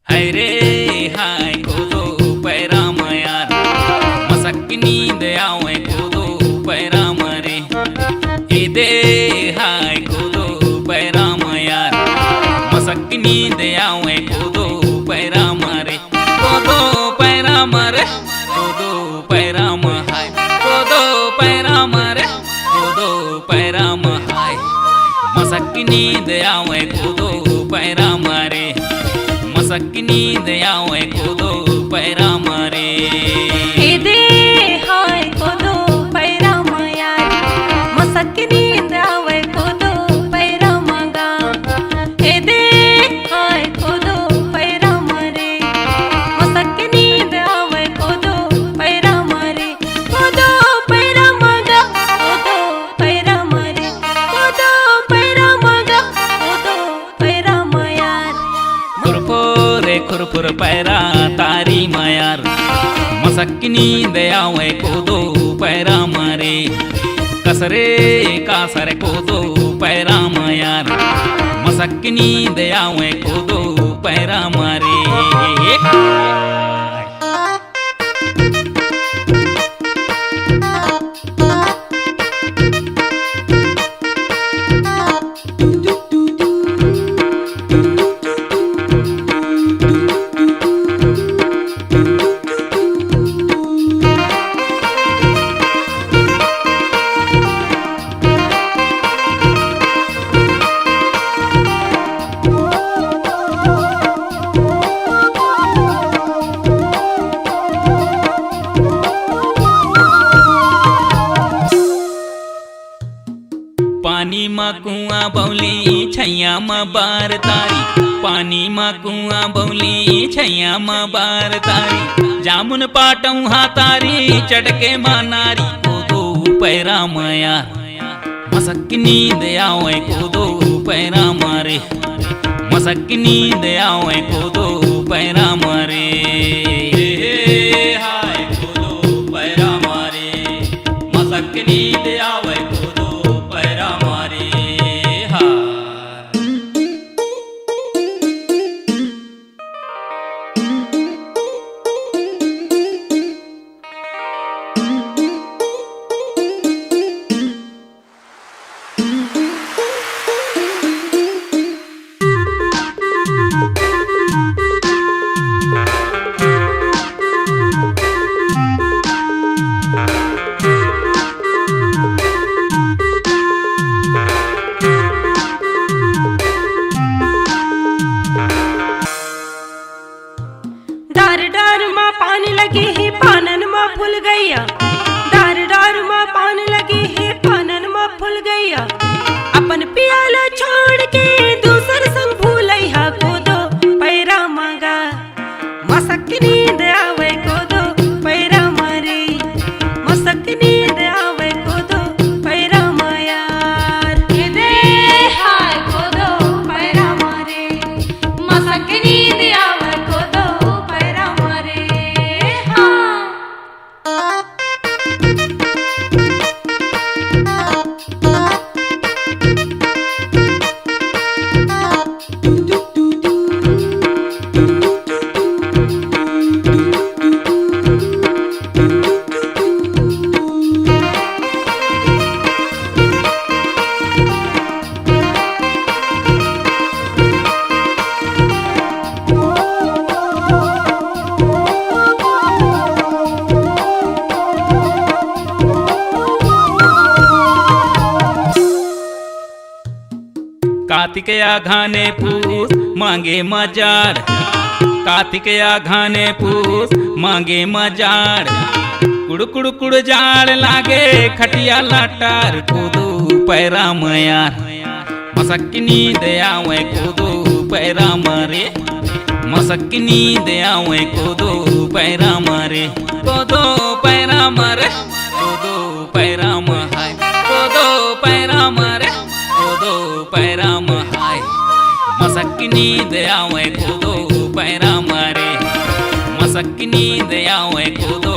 हाय रे हाय कूदो पैराम यार, मसक नींद आवे कूदो पैराम रे। ए दे हाय कूदो पैराम यार, मसक नींद आवे कूदो पैराम रे। कूदो पैराम रे, कूदो पैराम हाय, कूदो पैराम रे, कूदो पैराम हाय। मसक नींद आवे कूदो पैराम रे, मसक नींद आवे कूदो पैराम रे। ए दे हाय कूदो पैराम यार, मसक नींद आवे कूदो पैराम गा। ए दे हाय कूदो पैराम रे, मसक नींद आवे कूदो पैराम रे। कूदो पैराम गा, कूदो पैराम रे, कूदो पैराम गा, कूदो पैराम यार। खुरपुर पैरा तारी मायार, मसक नींद आवे कूदो पैराम रे। कसरे कासर कूदो पैराम यार, मसक नींद आवे कूदो पैराम रे। पानी मा कुआ बौली छैया मा बार तारी, पानी मा कुआ बौली छैया मा बार तारी। जामुन पाटौ हातारी चटके मा नारी, कूदो पैराम यार, मसक नींद आवे कूदो पैराम रे। मसक नींद आवे कूदो पैराम रे। हाय कूदो पैराम रे, मसक नींद आवे कूदो पैराम रे। हाय डार डार माँ पानी लगी है पानन माँ फूल गैया, डार डार माँ पानी लगी है पानन माँ फूल गैया। अपन पियाला छोड़ के दूसर संग भूलैया, कूदो पैराम गा, मसक नींद आवे कूदो पैराम रे। मसक नींद आवे कूदो पैराम यार। ए दे हाय कूदो पैराम रे, मसक नींद आवे कूदो पैराम रे। हाँ कार्तिकया घाने पूस मांगे मजाड़, कार्तिकया घाने पूस मांगे मजाड़। कुड़ कुड़ कुड़ जाड़ लागे खटिया लाटार, कूदो पैराम यार, मसक नींद आवे कूदो पैराम रे। मसक नींद आवे कूदो पैराम रे। कूदो पैराम रे, कूदो पैराम हाय, कूदो पैराम रे, कूदो पैराम हाय। मसक नींद आवे कूदो पैराम रे, मसक नींद आवे कूदो